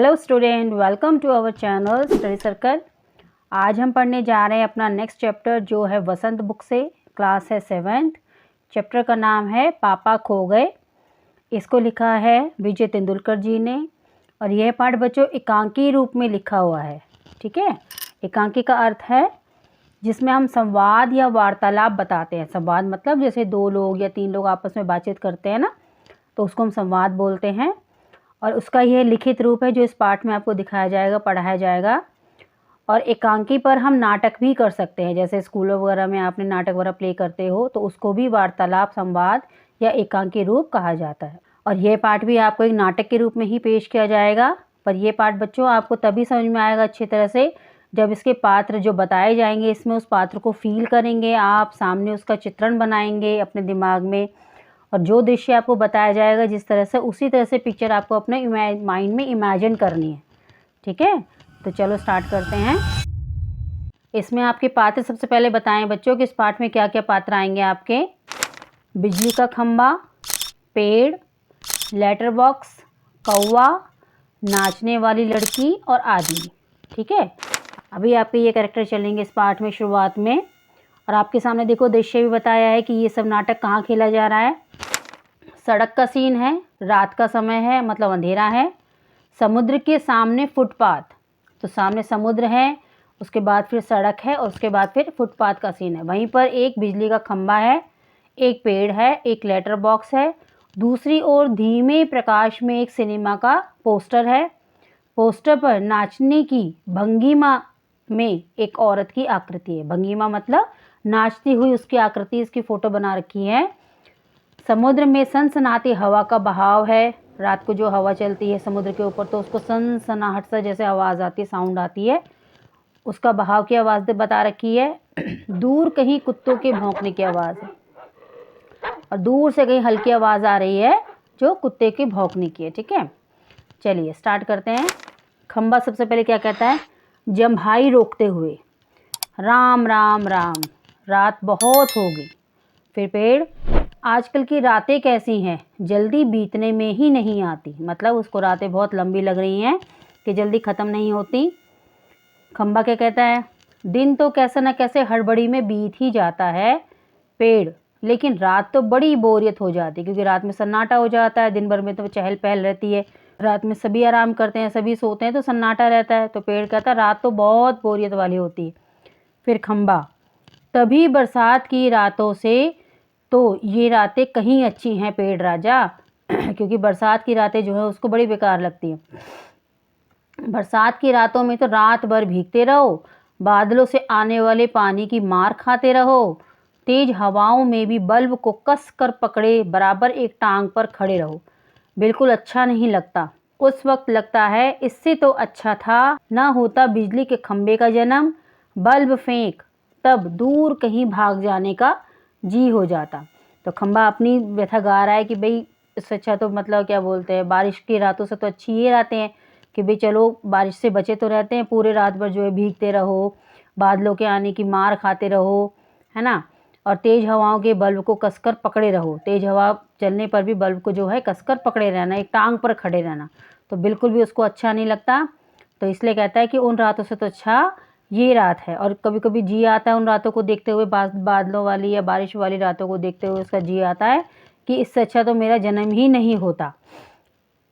Hello student, welcome to our channel study circle. आज हम पढ़ने जा रहे हैं अपना नेक्स्ट चैप्टर जो है वसंत बुक से। क्लास है 7th। चैप्टर का नाम है पापा खो गए। इसको लिखा है विजय तेंदुलकर जी ने और यह पाठ बच्चों एकांकी रूप में लिखा हुआ है। ठीक है, एकांकी का अर्थ है जिसमें हम संवाद या वार्तालाप बताते हैं। संवाद मतलब जैसे 2 लोग या 3 लोग आपस में बातचीत करते हैं ना, तो उसको हम संवाद बोलते हैं। और उसका यह लिखित रूप है जो इस पाठ में आपको दिखाया जाएगा, पढ़ाया जाएगा। और एकांकी पर हम नाटक भी कर सकते हैं, जैसे स्कूलों वगैरह में आपने नाटक वगैरह प्ले करते हो तो उसको भी वार्तालाप, संवाद या एकांकी रूप कहा जाता है। और यह पाठ भी आपको एक नाटक के रूप में ही पेश किया जाएगा। पर यह पाठ बच्चों आपको तभी समझ में आएगा अच्छी तरह से जब इसके पात्र जो बताए जाएंगे, इसमें उस पात्र को फील करेंगे, आप सामने उसका चित्रण बनाएंगे अपने दिमाग में। और जो दृश्य आपको बताया जाएगा जिस तरह से, उसी तरह से पिक्चर आपको अपने माइंड में इमेजिन करनी है। ठीक है, तो चलो स्टार्ट करते हैं। इसमें आपके पात्र सबसे पहले बताएं बच्चों कि इस पाठ में क्या क्या पात्र आएंगे आपके। बिजली का खंबा, पेड़, लेटर बॉक्स, कौवा, नाचने वाली लड़की और आदमी। ठीक है, अभी आपके ये कैरेक्टर चलेंगे इस पाठ में शुरुआत में। और आपके सामने देखो दृश्य भी बताया है कि ये सब नाटक कहाँ खेला जा रहा है। सड़क का सीन है, रात का समय है मतलब अंधेरा है। समुद्र के सामने फुटपाथ, तो सामने समुद्र है, उसके बाद फिर सड़क है और उसके बाद फिर फुटपाथ का सीन है। वहीं पर एक बिजली का खंबा है, एक पेड़ है, एक लेटर बॉक्स है। दूसरी ओर धीमे प्रकाश में एक सिनेमा का पोस्टर है। पोस्टर पर नाचने की भंगिमा में एक औरत की आकृति है। भंगिमा मतलब नाचती हुई उसकी आकृति, इसकी फोटो बना रखी है। समुद्र में सनसनाती हवा का बहाव है। रात को जो हवा चलती है समुद्र के ऊपर तो उसको सनसनाहट सा जैसे आवाज़ आती है, साउंड आती है, उसका बहाव की आवाज़ बता रखी है। दूर कहीं कुत्तों के भौंकने की आवाज़ है और दूर से कहीं हल्की आवाज़ आ रही है जो कुत्ते के भौंकने की है। ठीक है, चलिए स्टार्ट करते हैं। खंबा सबसे पहले क्या कहता है, जम्भाई रोकते हुए, राम राम राम, रात बहुत हो गई। फिर पेड़, आजकल की रातें कैसी हैं, जल्दी बीतने में ही नहीं आती, मतलब उसको रातें बहुत लंबी लग रही हैं कि जल्दी ख़त्म नहीं होती। खंबा क्या कहता है, दिन तो कैसे न कैसे हड़बड़ी में बीत ही जाता है। पेड़, लेकिन रात तो बड़ी बोरियत हो जाती है क्योंकि रात में सन्नाटा हो जाता है, दिन भर में तो चहल पहल रहती है, रात में सभी आराम करते हैं, सभी सोते हैं तो सन्नाटा रहता है। तो पेड़ कहता है रात तो बहुत बोरियत वाली होती है। फिर खंबा, तभी बरसात की रातों से तो ये रातें कहीं अच्छी हैं पेड़ राजा क्योंकि बरसात की रातें जो है उसको बड़ी बेकार लगती हैं। बरसात की रातों में तो रात भर भीगते रहो, बादलों से आने वाले पानी की मार खाते रहो, तेज हवाओं में भी बल्ब को कस कर पकड़े बराबर एक टांग पर खड़े रहो, बिल्कुल अच्छा नहीं लगता। उस वक्त लगता है इससे तो अच्छा था ना होता बिजली के खंबे का जन्म, बल्ब फेंक, तब दूर कहीं भाग जाने का जी हो जाता। तो खंबा अपनी व्यथा गा रहा है कि भाई इससे अच्छा तो मतलब क्या बोलते हैं, बारिश की रातों से तो अच्छी ये रातें हैं कि भाई चलो बारिश से बचे तो रहते हैं, पूरे रात भर जो है भीगते रहो, बादलों के आने की मार खाते रहो, है ना, और तेज़ हवाओं के बल्ब को कसकर पकड़े रहो, तेज़ हवा चलने पर भी बल्ब को जो है कसकर पकड़े रहना, एक टांग पर खड़े रहना, तो बिल्कुल भी उसको अच्छा नहीं लगता। तो इसलिए कहता है कि उन रातों से तो अच्छा ये रात है। और कभी कभी जी आता है उन रातों को देखते हुए, बादलों वाली या बारिश वाली रातों को देखते हुए उसका जी आता है कि इससे अच्छा तो मेरा जन्म ही नहीं होता।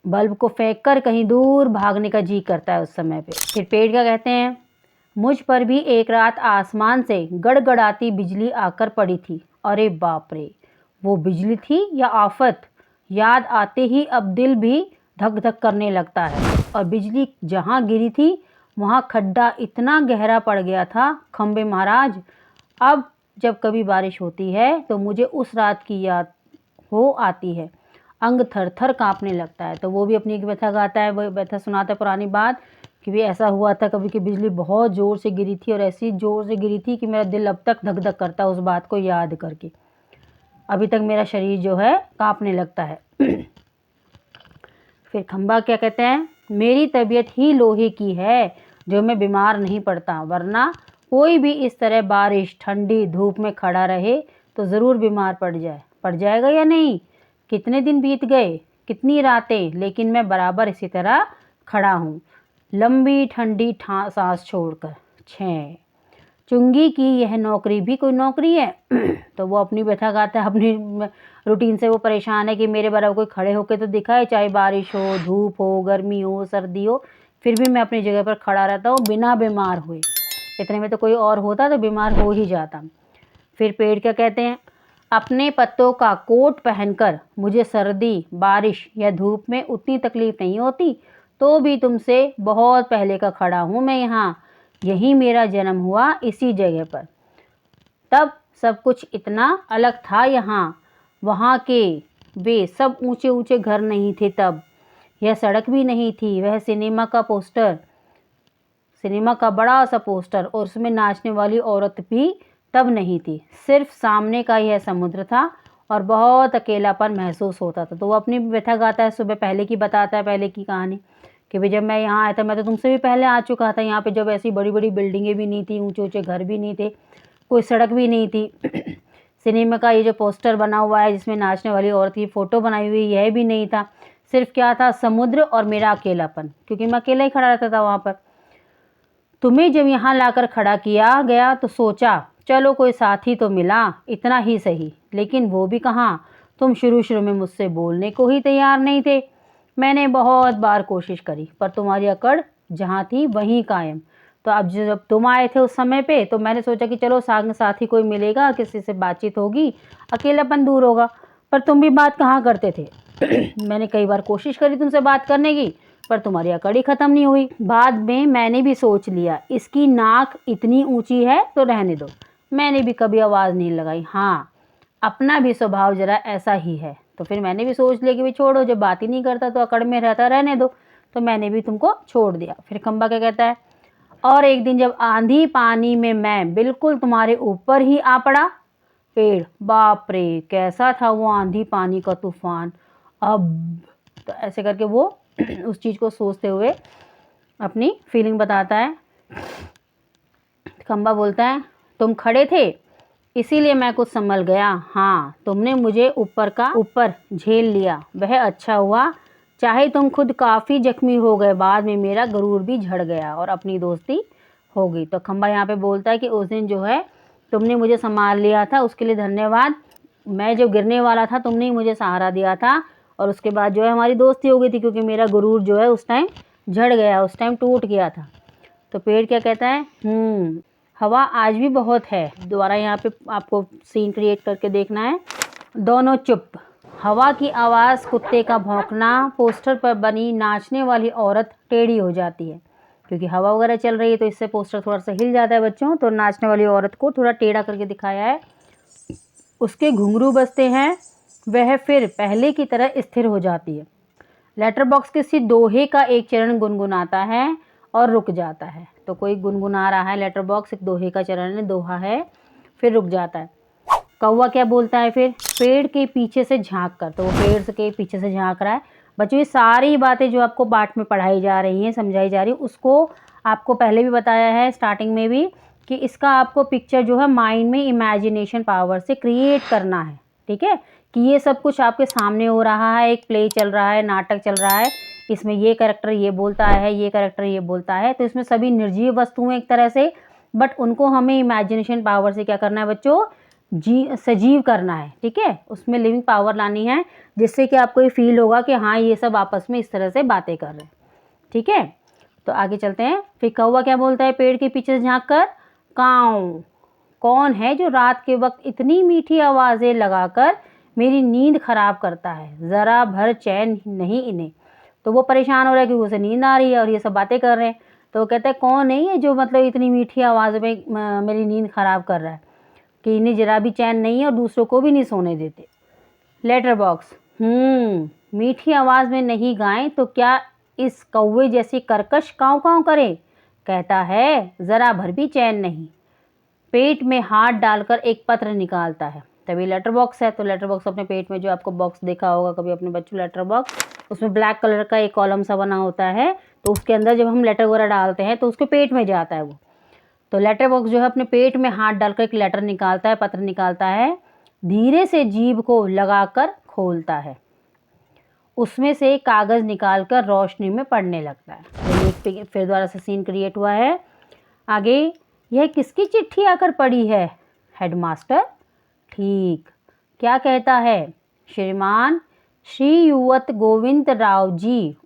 बल्ब को फेंक कर कहीं दूर भागने का जी करता है उस समय पे। फिर पेड़ क्या कहते हैं, मुझ पर भी एक रात आसमान से गड़गड़ाती बिजली आकर पड़ी थी। अरे बाप रे, वो बिजली थी या आफत, याद आते ही अब दिल भी धक धक करने लगता है। और बिजली जहाँ गिरी थी वहाँ खड्डा इतना गहरा पड़ गया था, खंबे महाराज, अब जब कभी बारिश होती है तो मुझे उस रात की याद हो आती है, अंग थर थर काँपने लगता है। तो वो भी अपनी एक व्यथा गाता है, वो व्यथा सुनाता है पुरानी बात कि भी ऐसा हुआ था कभी कि बिजली बहुत ज़ोर से गिरी थी और ऐसी ज़ोर से गिरी थी कि मेरा दिल अब तक धक धक करता है उस बात को याद करके, अभी तक मेरा शरीर जो है काँपने लगता है। फिर खंबा क्या कहते हैं, मेरी तबीयत ही लोहे की है जो मैं बीमार नहीं पड़ता, वरना कोई भी इस तरह बारिश ठंडी धूप में खड़ा रहे तो ज़रूर बीमार पड़ जाएगा या नहीं। कितने दिन बीत गए, कितनी रातें, लेकिन मैं बराबर इसी तरह खड़ा हूँ लंबी ठंडी सांस छोड़कर। 6 चुंगी की यह नौकरी भी कोई नौकरी है। तो वो अपनी व्यथा गाता है, अपनी रूटीन से वो परेशान है कि मेरे बराबर कोई खड़े होके तो दिखाए, चाहे बारिश हो, धूप हो, गर्मी हो, सर्दी हो, फिर भी मैं अपनी जगह पर खड़ा रहता हूँ बिना बीमार हुए। इतने में तो कोई और होता तो बीमार हो ही जाता। फिर पेड़ क्या कहते हैं, अपने पत्तों का कोट पहनकर मुझे सर्दी, बारिश या धूप में उतनी तकलीफ नहीं होती, तो भी तुमसे बहुत पहले का खड़ा हूँ मैं यहाँ। यही मेरा जन्म हुआ, इसी जगह पर। तब सब कुछ इतना अलग था यहाँ। वहाँ के वे सब ऊंचे ऊंचे घर नहीं थे तब। यह सड़क भी नहीं थी, वह सिनेमा का बड़ा सा पोस्टर और उसमें नाचने वाली औरत भी तब नहीं थी। सिर्फ सामने का यह समुद्र था और बहुत अकेलापन महसूस होता था। तो वो अपनी व्यथा गाता है, सुबह पहले की बताता है, पहले की कहानी कि भाई जब मैं यहाँ आया था, मैं तो तुमसे भी पहले आ चुका था यहाँ पे, जब ऐसी बड़ी बड़ी बिल्डिंगें भी नहीं थी, ऊंचे ऊंचे घर भी नहीं थे, कोई सड़क भी नहीं थी। सिनेमा का ये जो पोस्टर बना हुआ है जिसमें नाचने वाली औरत की फ़ोटो बनाई हुई, यह भी नहीं था। सिर्फ क्या था, समुद्र और मेरा अकेलापन, क्योंकि मैं अकेला ही खड़ा रहता था वहाँ पर। तुम्हें जब यहाँ लाकर खड़ा किया गया तो सोचा चलो कोई साथी तो मिला, इतना ही सही। लेकिन वो भी कहाँ, तुम शुरू शुरू में मुझसे बोलने को ही तैयार नहीं थे। मैंने बहुत बार कोशिश करी पर तुम्हारी अकड़ जहाँ थी वहीं कायम। तो अब जब तुम आए थे उस समय पे, तो मैंने सोचा कि चलो साथी कोई मिलेगा, किसी से बातचीत होगी, अकेलापन दूर होगा। पर तुम भी बात कहाँ करते थे। मैंने कई बार कोशिश करी तुमसे बात करने की, पर तुम्हारी अकड़ ही ख़त्म नहीं हुई। बाद में मैंने भी सोच लिया इसकी नाक इतनी ऊंची है तो रहने दो। मैंने भी कभी आवाज़ नहीं लगाई। हाँ, अपना भी स्वभाव ज़रा ऐसा ही है। तो फिर मैंने भी सोच लिया कि भाई छोड़ो, जब बात ही नहीं करता तो अकड़ में रहता, रहने दो। तो मैंने भी तुमको छोड़ दिया। फिर खंबा क्या कहता है, और एक दिन जब आंधी पानी में मैं बिल्कुल तुम्हारे ऊपर ही आ पड़ा। पेड़, बाप रे कैसा था वो आंधी पानी का तूफान। अब तो ऐसे करके वो उस चीज़ को सोचते हुए अपनी फीलिंग बताता है। खंबा बोलता है, तुम खड़े थे इसीलिए मैं कुछ संभल गया। हाँ, तुमने मुझे ऊपर झेल लिया, वह अच्छा हुआ। चाहे तुम खुद काफ़ी जख्मी हो गए, बाद में मेरा गरूर भी झड़ गया और अपनी दोस्ती हो गई। तो खंबा यहाँ पे बोलता है कि उस दिन जो है तुमने मुझे संभाल लिया था, उसके लिए धन्यवाद। मैं जब गिरने वाला था तुमने ही मुझे सहारा दिया था, और उसके बाद जो है हमारी दोस्ती हो गई थी, क्योंकि मेरा गुरूर जो है उस टाइम झड़ गया, उस टाइम टूट गया था। तो पेड़ क्या कहता है, हवा आज भी बहुत है। दोबारा यहाँ पे आपको सीन क्रिएट करके देखना है। दोनों चुप। हवा की आवाज़, कुत्ते का भौंकना, पोस्टर पर बनी नाचने वाली औरत टेढ़ी हो जाती है, क्योंकि हवा वगैरह चल रही है तो इससे पोस्टर थोड़ा सा हिल जाता है बच्चों। तो नाचने वाली औरत को थोड़ा टेढ़ा करके दिखाया है। उसके घुंघरू बजते हैं, वह फिर पहले की तरह स्थिर हो जाती है। लेटर बॉक्स किसी दोहे का एक चरण गुनगुनाता है और रुक जाता है। तो कोई गुनगुना रहा है, लेटर बॉक्स एक दोहे का चरण है, दोहा है, फिर रुक जाता है। कौवा क्या बोलता है फिर, पेड़ के पीछे से झांक कर। तो वो पेड़ के पीछे से झांक रहा है। बच्चों ये सारी बातें जो आपको पाठ में पढ़ाई जा रही हैं, समझाई जा रही है, उसको आपको पहले भी बताया है स्टार्टिंग में भी, कि इसका आपको पिक्चर जो है माइंड में इमेजिनेशन पावर से क्रिएट करना है। ठीक है, कि ये सब कुछ आपके सामने हो रहा है, एक प्ले चल रहा है, नाटक चल रहा है, इसमें ये कैरेक्टर ये बोलता है, ये कैरेक्टर ये बोलता है। तो इसमें सभी निर्जीव वस्तुएं एक तरह से, बट उनको हमें इमेजिनेशन पावर से क्या करना है बच्चों, सजीव करना है। ठीक है, उसमें लिविंग पावर लानी है, जिससे कि आपको ये फील होगा कि हाँ ये सब आपस में इस तरह से बातें कर रहे हैं। ठीक है, तो आगे चलते हैं। फिर कौवा क्या बोलता है पेड़ के पीछे से झाँक कर, काऊ, कौन है जो रात के वक्त इतनी मीठी आवाज़ें लगाकर मेरी नींद खराब करता है, ज़रा भर चैन नहीं इन्हें। तो वो परेशान हो रहा है कि उसे नींद आ रही है और ये सब बातें कर रहे हैं। तो वो कहता है कौन है ये जो मतलब इतनी मीठी आवाज़ में मेरी नींद ख़राब कर रहा है, कि इन्हें जरा भी चैन नहीं है और दूसरों को भी नहीं सोने देते। लेटर बॉक्स, मीठी आवाज़ में नहीं गाएं तो क्या इस कौवे जैसी कर्कश काँव काँव करे, कहता है ज़रा भर भी चैन नहीं। पेट में हाथ डालकर एक पत्र निकालता है, तभी लेटर बॉक्स है। तो लेटर बॉक्स अपने पेट में, जो आपको बॉक्स देखा होगा कभी अपने बच्चों, लेटर बॉक्स, उसमें ब्लैक कलर का एक कॉलम सा बना होता है, तो उसके अंदर जब हम लेटर वगैरह डालते हैं तो उसके पेट में जाता है वो। तो लेटर बॉक्स जो है अपने पेट में हाथ डालकर एक लेटर निकालता है, पत्र निकालता है, धीरे से जीभ को लगाकर खोलता है। उसमें से कागज़ निकालकर रोशनी में पढ़ने लगता है। तो ये फिर दोबारा से सीन क्रिएट हुआ है। आगे, यह किसकी चिट्ठी आकर पड़ी है? हेडमास्टर। ठीक। क्या कहता है? श्रीमान श्री युवत गोविंद राव जी,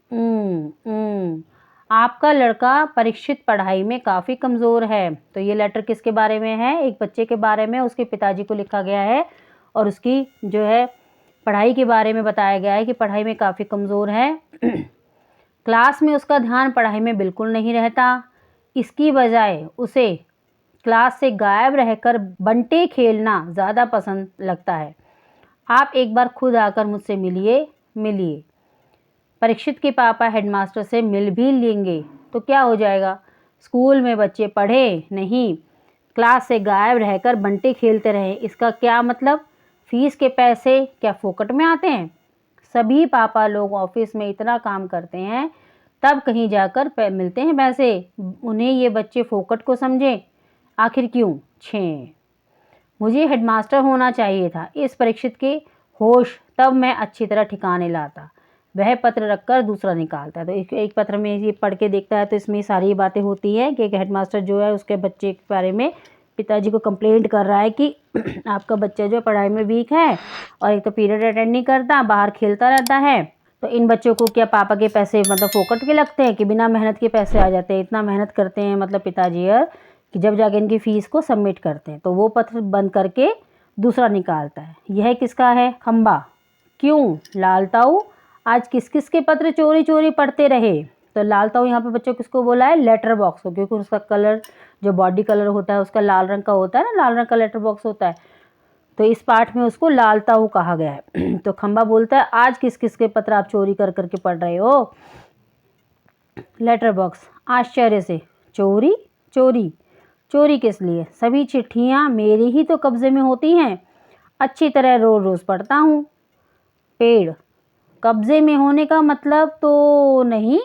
आपका लड़का परीक्षित पढ़ाई में काफ़ी कमज़ोर है। तो ये लेटर किसके बारे में है? एक बच्चे के बारे में, उसके पिताजी को लिखा गया है और उसकी जो है पढ़ाई के बारे में बताया गया है कि पढ़ाई में काफ़ी कमज़ोर है। क्लास में उसका ध्यान पढ़ाई में बिल्कुल नहीं रहता। इसकी बजाय उसे क्लास से गायब रहकर बंटे खेलना ज़्यादा पसंद लगता है। आप एक बार खुद आकर मुझसे मिलिए। परीक्षित के पापा हेडमास्टर से मिल भी लेंगे तो क्या हो जाएगा? स्कूल में बच्चे पढ़े नहीं, क्लास से गायब रहकर बंटे खेलते रहे। इसका क्या मतलब? फीस के पैसे क्या फोकट में आते हैं? सभी पापा लोग ऑफिस में इतना काम करते हैं, तब कहीं जाकर मिलते हैं पैसे। उन्हें ये बच्चे फोकट को समझें। आखिर क्यों? मुझे हेडमास्टर होना चाहिए था। इस परीक्षित के होश तब मैं अच्छी तरह ठिकाने लाता। वह पत्र रखकर दूसरा निकालता है। तो एक पत्र में ये पढ़ के देखता है तो इसमें सारी बातें होती है कि एक हेडमास्टर जो है उसके बच्चे के बारे में पिताजी को कंप्लेंट कर रहा है कि आपका बच्चा जो पढ़ाई में वीक है और एक तो पीरियड अटेंड नहीं करता, बाहर खेलता रहता है। तो इन बच्चों को क्या पापा के पैसे मतलब फोकट के लगते हैं कि बिना मेहनत के पैसे आ जाते हैं? इतना मेहनत करते हैं मतलब पिताजी यार कि जब जाके इनकी फ़ीस को सबमिट करते हैं। तो वो पत्र बंद करके दूसरा निकालता है। यह किसका है? खंबा। क्यों? लाल ताऊ आज किस किस के पत्र चोरी चोरी पढ़ते रहे? तो लाल ताऊ यहाँ पे बच्चों किसको बोला है? लेटर बॉक्स को, क्योंकि उसका कलर जो बॉडी कलर होता है उसका लाल रंग का होता है ना, लाल रंग का लेटर बॉक्स होता है। तो इस पाठ में उसको लाल ताऊ कहा गया है। तो खंबा बोलता है आज किस किस के पत्र आप चोरी कर करके पढ़ रहे हो? लेटर बॉक्स आश्चर्य से, चोरी चोरी चोरी किस लिए? सभी चिट्ठियाँ मेरे ही तो कब्जे में होती हैं, अच्छी तरह रोज़ रोज़ पढ़ता हूँ। पेड़, कब्जे में होने का मतलब तो नहीं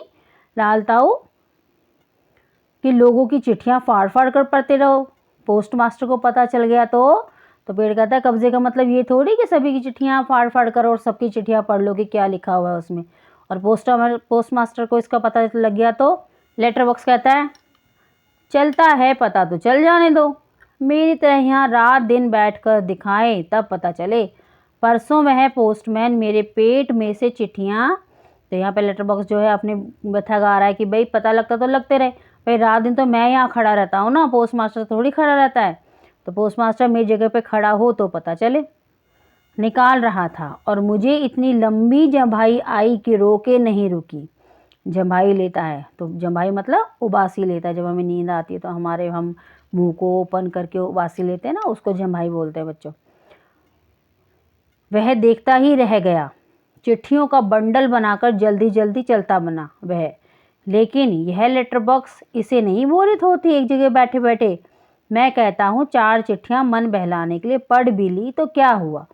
लाल ताऊ कि लोगों की चिट्ठियाँ फाड़ फाड़ कर पढ़ते रहो, पोस्ट मास्टर को पता चल गया तो पेड़ कहता है कब्जे का मतलब ये थोड़ी कि सभी की चिट्ठियाँ फाड़ फाड़ कर और सबकी चिट्ठियाँ पढ़ लो कि क्या लिखा हुआ है उसमें। और पोस्ट मास्टर को इसका पता लग गया तो लेटर बॉक्स कहता है चलता है पता तो चल जाने दो, मेरी तरह यहाँ रात दिन बैठकर दिखाएं तब पता चले। परसों वह पोस्टमैन मेरे पेट में से चिट्ठियाँ, तो यहाँ पे लेटर बॉक्स जो है अपनी व्यथा गा रहा है कि भाई पता लगता तो लगते रहे, भाई रात दिन तो मैं यहाँ खड़ा रहता हूँ ना, पोस्ट मास्टर थोड़ी खड़ा रहता है। तो पोस्ट मास्टर मेरी जगह पे खड़ा हो तो पता चले। निकाल रहा था और मुझे इतनी लंबी जम्भाई आई कि रोके नहीं रुकी। जम्भाई लेता है तो जम्भाई मतलब उबासी लेता है। जब हमें नींद आती है तो हम मुंह को ओपन करके उबासी लेते हैं ना, उसको जम्भाई बोलते हैं बच्चों। वह देखता ही रह गया, चिट्ठियों का बंडल बनाकर जल्दी जल्दी चलता बना वह। लेकिन यह लेटर बॉक्स इसे नहीं बोरियत होती एक जगह बैठे बैठे। मैं कहता हूँ 4 चिट्ठियाँ मन बहलाने के लिए पढ़ भी ली तो क्या हुआ।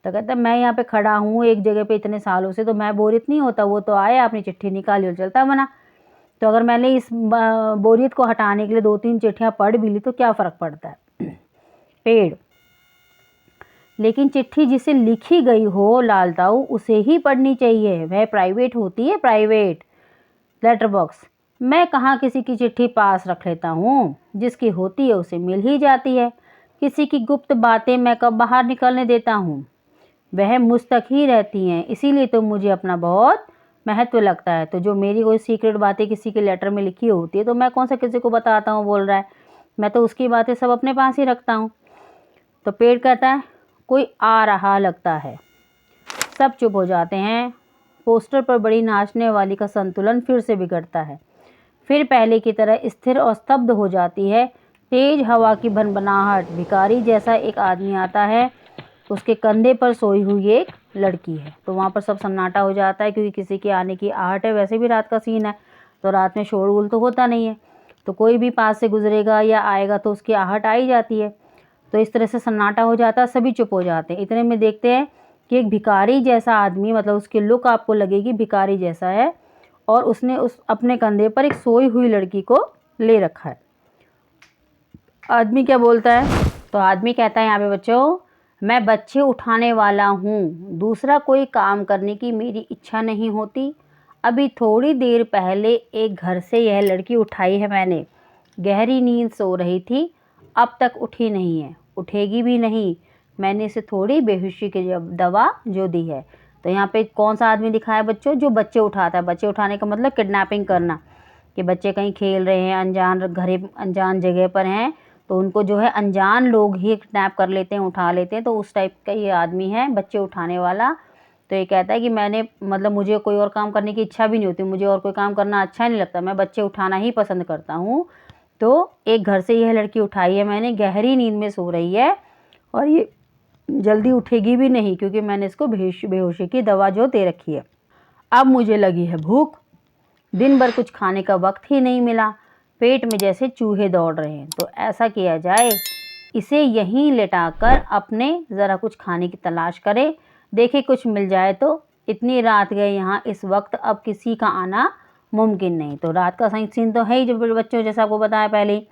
तो कहता मैं यहाँ पे खड़ा हूँ एक जगह पे इतने सालों से तो मैं बोरियत नहीं होता, वो तो आया अपनी चिट्ठी निकाली और चलता बना। तो अगर मैंने इस बोरियत को हटाने के लिए 2-3 चिट्ठियाँ पढ़ भी ली तो क्या फ़र्क पड़ता है। पेड़, लेकिन चिट्ठी जिसे लिखी गई हो लाल ताऊ उसे ही पढ़नी चाहिए, वह प्राइवेट होती है, प्राइवेट। लेटर बॉक्स, मैं कहाँ किसी की चिट्ठी पास रख लेता हूँ, जिसकी होती है उसे मिल ही जाती है। किसी की गुप्त बातें मैं कब बाहर निकलने देता हूँ, वह मुझ तक ही रहती हैं, इसीलिए तो मुझे अपना बहुत महत्व लगता है। तो जो मेरी कोई सीक्रेट बातें किसी के लेटर में लिखी होती है तो मैं कौन सा किसी को बताता हूँ बोल रहा है, मैं तो उसकी बातें सब अपने पास ही रखता हूँ। तो पेड़ कहता है कोई आ रहा लगता है। सब चुप हो जाते हैं। पोस्टर पर बड़ी नाचने वाली का संतुलन फिर से बिगड़ता है, फिर पहले की तरह स्थिर और स्तब्ध हो जाती है। तेज हवा की भनभनाहट, भिखारी जैसा एक आदमी आता है, उसके कंधे पर सोई हुई एक लड़की है। तो वहाँ पर सब सन्नाटा हो जाता है क्योंकि किसी के आने की आहट है। वैसे भी रात का सीन है तो रात में शोरगुल तो होता नहीं है, तो कोई भी पास से गुजरेगा या आएगा तो उसकी आहट आ ही जाती है। तो इस तरह से सन्नाटा हो जाता है, सभी चुप हो जाते हैं। इतने में देखते हैं कि एक भिखारी जैसा आदमी, मतलब उसकी लुक आपको लगेगी भिखारी जैसा है, और उसने उस अपने कंधे पर एक सोई हुई लड़की को ले रखा है। आदमी क्या बोलता है, तो आदमी कहता है यहाँ पे बच्चों मैं बच्चे उठाने वाला हूँ, दूसरा कोई काम करने की मेरी इच्छा नहीं होती। अभी थोड़ी देर पहले एक घर से यह लड़की उठाई है मैंने। गहरी नींद सो रही थी, अब तक उठी नहीं है, उठेगी भी नहीं। मैंने इसे थोड़ी बेहोशी की दवा जो दी है। तो यहाँ पे कौन सा आदमी दिखाया बच्चों? जो बच्चे उठाता है। बच्चे उठाने का मतलब किडनैपिंग करना, कि बच्चे कहीं खेल रहे हैं, अनजान जगह पर हैं, तो उनको जो है अनजान लोग ही किडनैप कर लेते हैं, उठा लेते हैं। तो उस टाइप का ये आदमी है, बच्चे उठाने वाला। तो ये कहता है कि मैंने मतलब मुझे कोई और काम करने की इच्छा भी नहीं होती, मुझे और कोई काम करना अच्छा नहीं लगता, मैं बच्चे उठाना ही पसंद करता हूँ। तो एक घर से यह लड़की उठाई है मैंने, गहरी नींद में सो रही है और ये जल्दी उठेगी भी नहीं, क्योंकि मैंने इसको बेहोशी की दवा जो दे रखी है। अब मुझे लगी है भूख, दिन भर कुछ खाने का वक्त ही नहीं मिला, पेट में जैसे चूहे दौड़ रहे हैं। तो ऐसा किया जाए, इसे यहीं लेटाकर अपने ज़रा कुछ खाने की तलाश करे, देखे कुछ मिल जाए तो। इतनी रात गए यहाँ, इस वक्त अब किसी का आना मुमकिन नहीं। तो रात का सीन तो है ही, जो बच्चों जैसा आपको बताया पहले ही।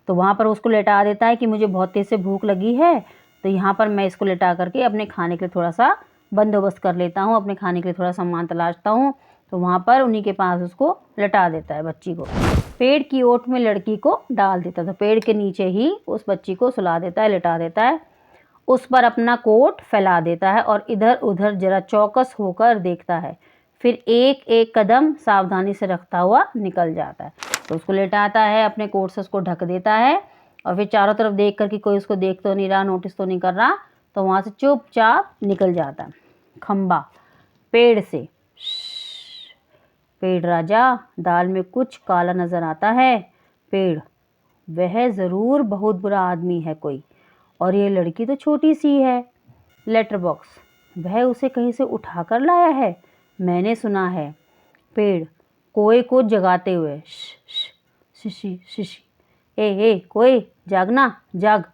तो वहाँ पर उसको लेटा देता है कि मुझे बहुत तेज़ से भूख लगी है, तो यहाँ पर मैं इसको लेटा करके अपने खाने के लिए थोड़ा सा बंदोबस्त कर लेता हूँ, अपने खाने के लिए थोड़ा सामान तलाशता हूँ। तो वहाँ पर उन्हीं के पास उसको लेटा देता है बच्ची को। पेड़ की ओट में लड़की को डाल देता है, तो पेड़ के नीचे ही उस बच्ची को सुला देता है, लेटा देता है। उस पर अपना कोट फैला देता है और इधर उधर जरा चौकस होकर देखता है। फिर एक एक कदम सावधानी से रखता हुआ निकल जाता है। तो उसको लेटाता है, अपने कोट से उसको ढक देता है और फिर चारों तरफ देख कर कि कोई उसको देख तो नहीं रहा, नोटिस तो नहीं कर रहा, तो वहाँ से चुपचाप निकल जाता है। खम्बा पेड़ से, पेड़ राजा, दाल में कुछ काला नजर आता है। पेड़, वह ज़रूर बहुत बुरा आदमी है कोई, और ये लड़की तो छोटी सी है। लेटर बॉक्स, वह उसे कहीं से उठा कर लाया है, मैंने सुना है। पेड़ कोए को जगाते हुए, शिशी शिशी, ए कोए, जागना, जाग।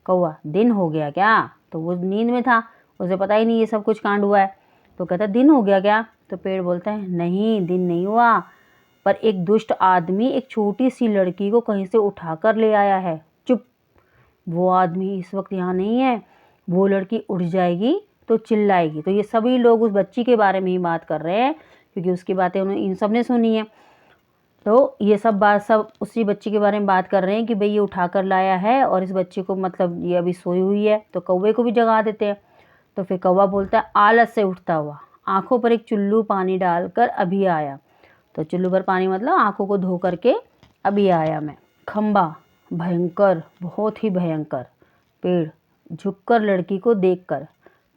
कौआ, दिन हो गया क्या? तो वो नींद में था, उसे पता ही नहीं ये सब कुछ कांड हुआ है। तो कहता दिन हो गया क्या? तो पेड़ बोलता है नहीं, दिन नहीं हुआ, पर एक दुष्ट आदमी एक छोटी सी लड़की को कहीं से उठा कर ले आया है। चुप, वो आदमी इस वक्त यहाँ नहीं है, वो लड़की उठ जाएगी तो चिल्लाएगी। तो ये सभी लोग उस बच्ची के बारे में ही बात कर रहे हैं, क्योंकि उसकी बातें उन्होंने इन सब ने सुनी है। तो ये सब उसी बच्ची के बारे में बात कर रहे हैं कि भाई ये उठा कर लाया है और इस बच्ची को मतलब ये अभी सोई हुई है। तो कौवे को भी जगा देते हैं। तो फिर कौवा बोलता है आलस से उठता हुआ, आंखों पर एक चुल्लू पानी डालकर अभी आया। तो चुल्लू पर पानी मतलब आंखों को धो करके अभी आया मैं। खम्बा, भयंकर, बहुत ही भयंकर। पेड़, झुककर लड़की को देखकर,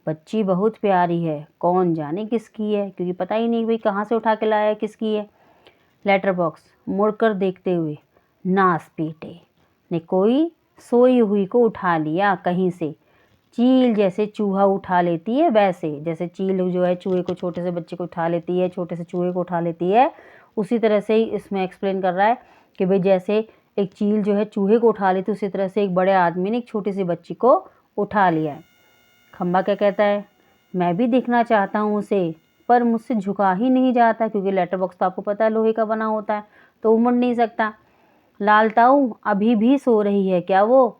बच्ची बहुत प्यारी है, कौन जाने किसकी है, क्योंकि पता ही नहीं भाई कहाँ से उठा के लाया है, किसकी है। लेटर बॉक्स, मुड़कर देखते हुए, नास पीटे ने कोई सोई हुई को उठा लिया कहीं से। चील जैसे चूहा उठा लेती है, वैसे जैसे चील जो है चूहे को, छोटे से बच्चे को उठा लेती है, छोटे से चूहे को उठा लेती है, उसी तरह से ही इसमें एक्सप्लेन कर रहा है कि भाई जैसे एक चील जो है चूहे को उठा लेती है, उसी तरह से एक बड़े आदमी ने एक छोटी सी बच्ची को उठा लिया है। खम्बा क्या कहता है, मैं भी देखना चाहता हूँ उसे, पर मुझसे झुका ही नहीं जाता, क्योंकि लेटर बॉक्स तो आपको पता है लोहे का बना होता है, तो वो मुड़ नहीं सकता। लालताऊ, अभी भी सो रही है क्या वो?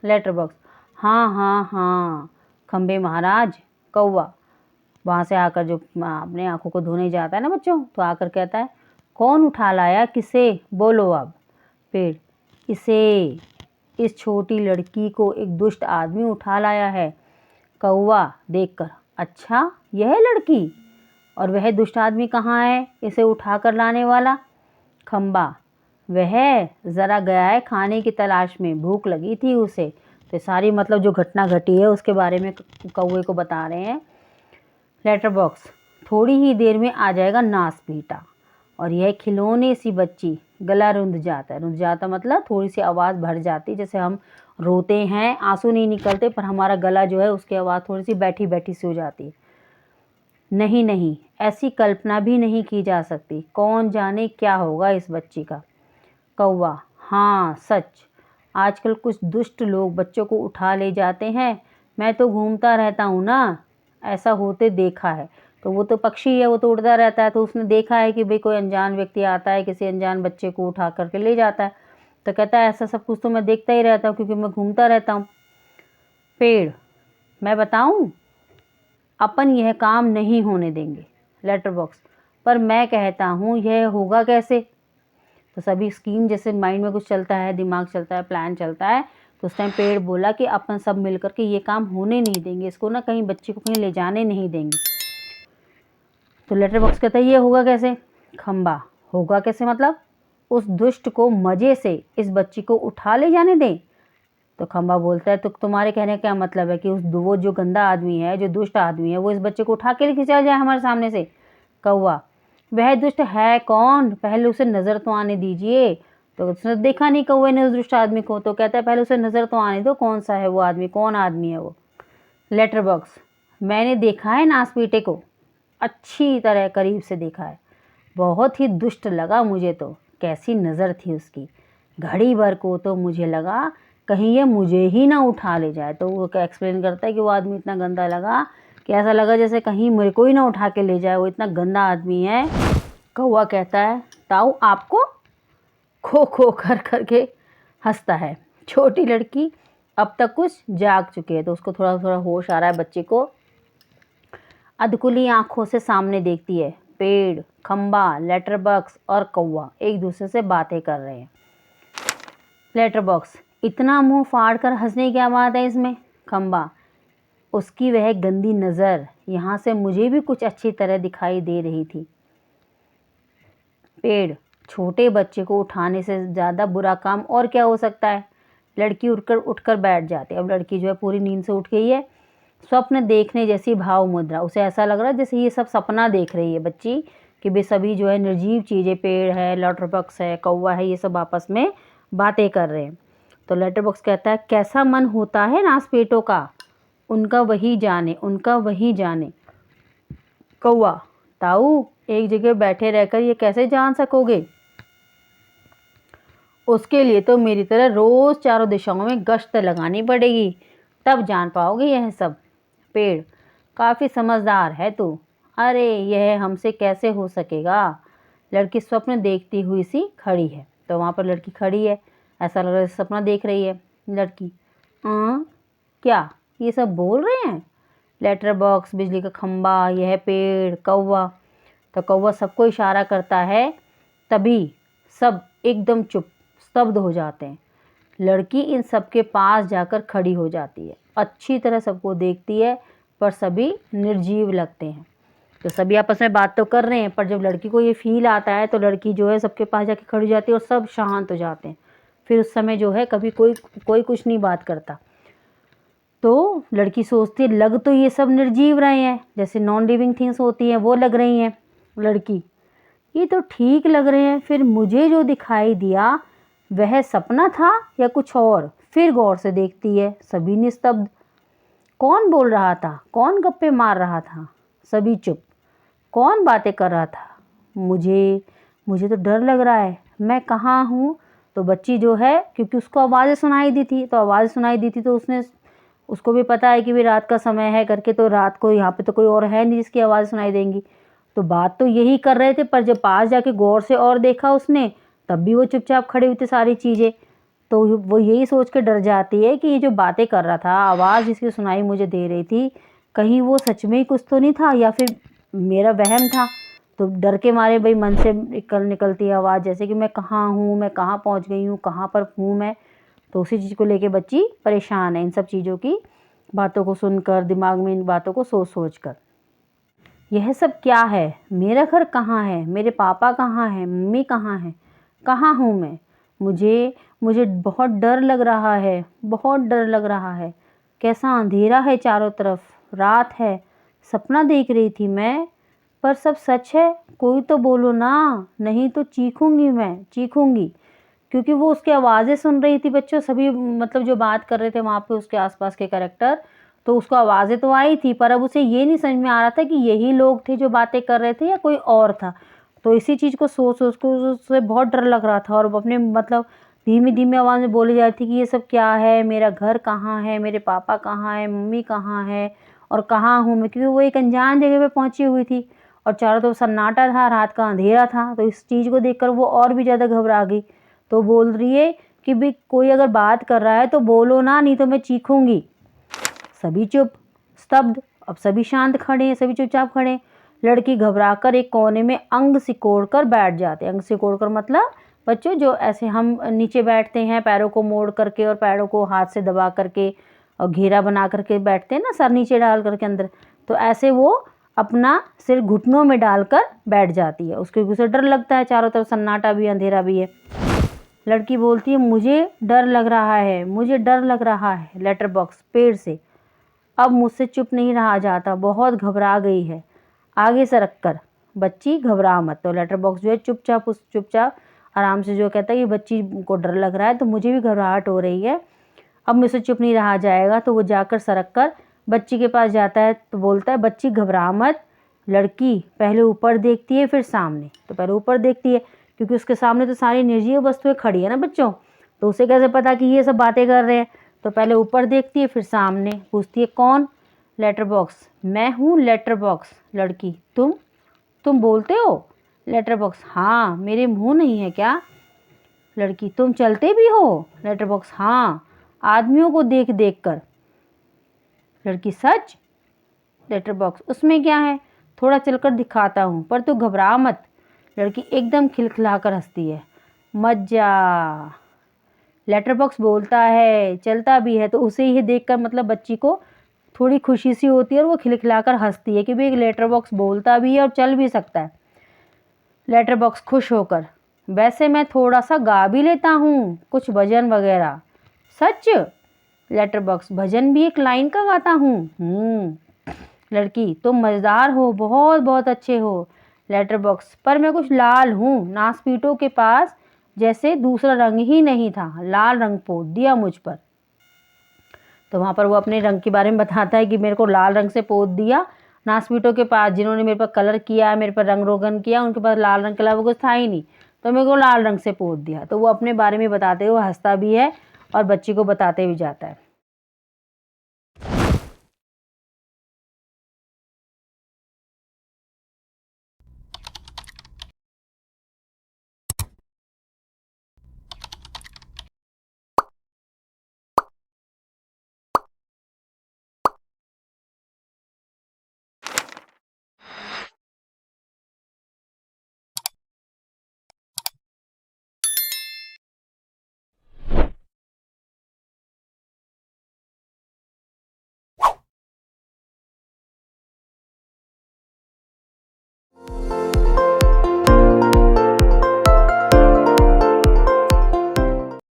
लेटर बॉक्स, हाँ हाँ हाँ खम्बे महाराज। कौवा वहाँ से आकर, जो अपने आंखों को धोने जाता है ना बच्चों, तो आकर कहता है कौन उठा लाया, किसे, बोलो अब। पेड़, इसे, इस छोटी लड़की को एक दुष्ट आदमी उठा लाया है। कौवा देखकर, अच्छा यह लड़की, और वह दुष्ट आदमी कहाँ है इसे उठा कर लाने वाला? खम्बा, वह ज़रा गया है खाने की तलाश में, भूख लगी थी उसे। तो सारी मतलब जो घटना घटी है उसके बारे में कौवे को बता रहे हैं। लेटर बॉक्स, थोड़ी ही देर में आ जाएगा नास पीटा, और यह खिलौने सी बच्ची, गला रुंध जाता है। रुंध जाता मतलब थोड़ी सी आवाज़ भर जाती, जैसे हम रोते हैं, आंसू नहीं निकलते, पर हमारा गला जो है उसकी आवाज़ थोड़ी सी बैठी बैठी सी हो जाती है। नहीं नहीं, ऐसी कल्पना भी नहीं की जा सकती, कौन जाने क्या होगा इस बच्ची का। कौवा, हाँ सच, आजकल कुछ दुष्ट लोग बच्चों को उठा ले जाते हैं, मैं तो घूमता रहता हूँ ना, ऐसा होते देखा है। तो वो तो पक्षी है, वो तो उड़ता रहता है, तो उसने देखा है कि भाई कोई अनजान व्यक्ति आता है, किसी अनजान बच्चे को उठा करके ले जाता है। तो कहता है ऐसा सब कुछ तो मैं देखता ही रहता हूँ, क्योंकि मैं घूमता रहता हूँ। पेड़, मैं बताऊं, अपन यह काम नहीं होने देंगे। लेटर बॉक्स, पर मैं कहता हूँ यह होगा कैसे। तो सभी स्कीम, जैसे माइंड में कुछ चलता है, दिमाग चलता है, प्लान चलता है, तो उस टाइम पेड़ बोला कि अपन सब मिलकर के ये काम होने नहीं देंगे, इसको ना कहीं बच्चे को कहीं ले जाने नहीं देंगे। तो लेटर बॉक्स कहता है ये होगा कैसे। खंबा, होगा कैसे मतलब उस दुष्ट को मज़े से इस बच्ची को उठा ले जाने दें। तो खंबा बोलता है तो तुम्हारे कहने का क्या मतलब है कि वो जो गंदा आदमी है, जो दुष्ट आदमी है, वो इस बच्चे को उठा के लेके चला जाए हमारे सामने से। कौवा, वह दुष्ट है कौन, पहले उसे नज़र तो आने दीजिए। तो उसने देखा नहीं कौवे ने उस दुष्ट आदमी को, तो कहता है पहले उसे नज़र तो आने दो, कौन सा है वो आदमी, कौन आदमी है वो। लेटर बॉक्स, मैंने देखा है नासपीटे को, अच्छी तरह करीब से देखा है, बहुत ही दुष्ट लगा मुझे तो, कैसी नज़र थी उसकी। घड़ी भर को तो मुझे लगा कहीं ये मुझे ही ना उठा ले जाए। तो वो क्या एक्सप्लेन करता है कि वो आदमी इतना गंदा लगा कि ऐसा लगा जैसे कहीं मेरे को ही ना उठा के ले जाए, वो इतना गंदा आदमी है। कौवा कहता है ताऊ आपको, खो खो कर करके हंसता है। छोटी लड़की अब तक कुछ जाग चुकी है, तो उसको थोड़ा थोड़ा होश आ रहा है बच्चे को। अधकुली आंखों से सामने देखती है। पेड़, खंबा, लेटर बॉक्स और कौवा एक दूसरे से बातें कर रहे हैं। लेटर बॉक्स, इतना मुंह फाड़ कर हंसने की क्या बात है इसमें। खंबा, उसकी वह गंदी नज़र यहाँ से मुझे भी कुछ अच्छी तरह दिखाई दे रही थी। पेड़, छोटे बच्चे को उठाने से ज़्यादा बुरा काम और क्या हो सकता है। लड़की उठकर बैठ जाती है। अब लड़की जो है पूरी नींद से उठ गई है। स्वप्न देखने जैसी भाव मुद्रा, उसे ऐसा लग रहा है जैसे ये सब सपना देख रही है बच्ची, कि वे सभी जो है निर्जीव चीज़ें, पेड़ है, लेटर बॉक्स है, कौवा है, ये सब आपस में बातें कर रहे हैं। तो लेटर बॉक्स कहता है कैसा मन होता है नासपेटों का, उनका वही जाने, उनका वही जाने। कौवा, ताऊ एक जगह बैठे रहकर ये कैसे जान सकोगे, उसके लिए तो मेरी तरह रोज़ चारों दिशाओं में गश्त लगानी पड़ेगी, तब जान पाओगे यह सब। पेड़, काफ़ी समझदार है तू, अरे यह हमसे कैसे हो सकेगा। लड़की स्वप्न देखती हुई सी खड़ी है। तो वहाँ पर लड़की खड़ी है, ऐसा लग रहा है सपना देख रही है। लड़की, क्या ये सब बोल रहे हैं। लेटर बॉक्स, बिजली का खंबा, यह पेड़, कौवा। तो कौवा सबको इशारा करता है, तभी सब एकदम चुप स्तब्ध हो जाते हैं। लड़की इन सबके पास जाकर खड़ी हो जाती है, अच्छी तरह सबको देखती है, पर सभी निर्जीव लगते हैं। तो सभी आपस में बात तो कर रहे हैं, पर जब लड़की को ये फील आता है तो लड़की जो है सबके पास जाके खड़ी हो जाती है और सब शांत हो जाते हैं। फिर उस समय जो है कभी कोई कुछ नहीं बात करता। तो लड़की सोचती है लग तो ये सब निर्जीव रहे हैं, जैसे नॉन लिविंग थिंग्स होती हैं वो लग रही हैं। लड़की, ये तो ठीक लग रहे हैं, फिर मुझे जो दिखाई दिया वह सपना था या कुछ और। फिर गौर से देखती है, सभी निस्तब्ध। कौन बोल रहा था, कौन गप्पे मार रहा था, सभी चुप। कौन बातें कर रहा था, मुझे तो डर लग रहा है, मैं कहाँ हूँ। तो बच्ची जो है, क्योंकि उसको आवाज़ें सुनाई दी थी, तो उसने, उसको भी पता है कि भी रात का समय है करके, तो रात को यहाँ पे तो कोई और है नहीं जिसकी आवाज़ सुनाई देंगी। तो बात तो यही कर रहे थे, पर जब पास जाके गौर से और देखा उसने, तब भी वो चुपचाप खड़े हुए थे सारी चीज़ें। तो वो यही सोच के डर जाती है कि ये जो बातें कर रहा था, आवाज़ जिसकी सुनाई मुझे दे रही थी, कहीं वो सच में ही कुछ तो नहीं था या फिर मेरा वहम था। तो डर के मारे भाई मन से निकलती है आवाज़, जैसे कि मैं कहाँ हूँ, मैं कहाँ पहुँच गई हूँ, कहाँ पर हूँ मैं। तो उसी चीज़ को लेके बच्ची परेशान है, इन सब चीज़ों की बातों को सुनकर, दिमाग में इन बातों को सोच कर। यह सब क्या है, मेरा घर कहाँ है, मेरे पापा कहाँ हैं, मम्मी कहाँ है, कहाँ हूँ मैं। मुझे बहुत डर लग रहा है, बहुत डर लग रहा है। कैसा अंधेरा है चारों तरफ, रात है, सपना देख रही थी मैं, पर सब सच है। कोई तो बोलो ना, नहीं तो चीखूंगी, मैं चीखूंगी। क्योंकि वो उसकी आवाज़ें सुन रही थी बच्चों, सभी मतलब जो बात कर रहे थे वहाँ पे उसके आसपास के कैरेक्टर, तो उसको आवाज़ें तो आई थी, पर अब उसे ये नहीं समझ में आ रहा था कि यही लोग थे जो बातें कर रहे थे या कोई और था। तो इसी चीज़ को सोच को उससे बहुत डर लग रहा था, और अपने मतलब धीमी धीमी आवाज़ में बोली जा रही थी कि ये सब क्या है, मेरा घर कहाँ है, मेरे पापा कहाँ है, मम्मी कहाँ है, और कहाँ हूँ मैं। क्योंकि वो एक अनजान जगह पे पहुँची हुई थी और चारों तरफ सन्नाटा था, रात का अंधेरा था। तो इस चीज़ को देखकर वो और भी ज़्यादा घबरा गई। तो बोल रही है कि भी कोई अगर बात कर रहा है तो बोलो ना, नहीं तो मैं चीखूंगी। सभी चुप, स्तब्ध। अब सभी शांत खड़े हैं, सभी चुपचाप खड़े हैं। लड़की घबराकर एक कोने में अंग सिकोड़कर बैठ जाते हैं। अंग सिकोड़कर मतलब बच्चों जो ऐसे हम नीचे बैठते हैं पैरों को मोड़ करके और पैरों को हाथ से दबा करके और घेरा बना करके बैठते हैं ना, सर नीचे डाल करके अंदर, तो ऐसे वो अपना सिर घुटनों में डालकर बैठ जाती है। उसके उसे डर लगता है, चारों तरफ सन्नाटा भी, अंधेरा भी है। लड़की बोलती है मुझे डर लग रहा है, मुझे डर लग रहा है। लेटर बॉक्स पेड़ से अब मुझसे चुप नहीं रहा जाता, बहुत घबरा गई है। आगे सरक कर, बच्ची घबरा मत। तो लेटर बॉक्स जो है चुपचाप आराम से जो कहता है कि बच्ची को डर लग रहा है तो मुझे भी घबराहट हो रही है, अब मुझसे चुप नहीं रहा जाएगा। तो वो जाकर सरक कर बच्ची के पास जाता है तो बोलता है बच्ची घबरा मत। लड़की पहले ऊपर देखती है फिर सामने। तो पहले ऊपर देखती है क्योंकि उसके सामने तो सारी निर्जीव वस्तुएं खड़ी है ना बच्चों, तो उसे कैसे पता कि ये सब बातें कर रहे हैं। तो पहले ऊपर देखती है फिर सामने। पूछती है कौन? लेटर बॉक्स, मैं हूँ लेटर बॉक्स। लड़की, तुम बोलते हो? लेटर बॉक्स, हाँ, मेरे मुंह नहीं है क्या? लड़की, तुम चलते भी हो? लेटर बॉक्स, हाँ, आदमियों को देख देख कर। लड़की, सच? लेटर बॉक्स, उसमें क्या है, थोड़ा चलकर दिखाता हूँ, पर तू घबरा मत। लड़की एकदम खिलखिलाकर हंसती है। मज्जा। लेटर बॉक्स बोलता है, चलता भी है, तो उसे ये देखकर मतलब बच्ची को थोड़ी खुशी सी होती है और वो खिलखिलाकर हंसती है कि भाई एक लेटर बॉक्स बोलता भी है और चल भी सकता है। लेटर बॉक्स खुश होकर, वैसे मैं थोड़ा सा गा भी लेता हूँ, कुछ भजन वगैरह। सच? लेटर बॉक्स, भजन भी एक लाइन का गाता हूँ। लड़की, तुम मज़ेदार हो, बहुत बहुत अच्छे हो। लेटर बॉक्स, पर मैं कुछ लाल हूँ, नासपीटों के पास जैसे दूसरा रंग ही नहीं था, लाल रंग पोत दिया मुझ पर। तो वहाँ पर वो अपने रंग के बारे में बताता है कि मेरे को लाल रंग से पोत दिया, नासपीटों के पास जिन्होंने मेरे पर कलर किया, मेरे पर रंग रोगन किया, उनके पास लाल रंग के अलावा कुछ था ही नहीं, तो मेरे को लाल रंग से पोत दिया। तो वो अपने बारे में बताते हुए हंसता भी है और बच्ची को बताते भी जाता है।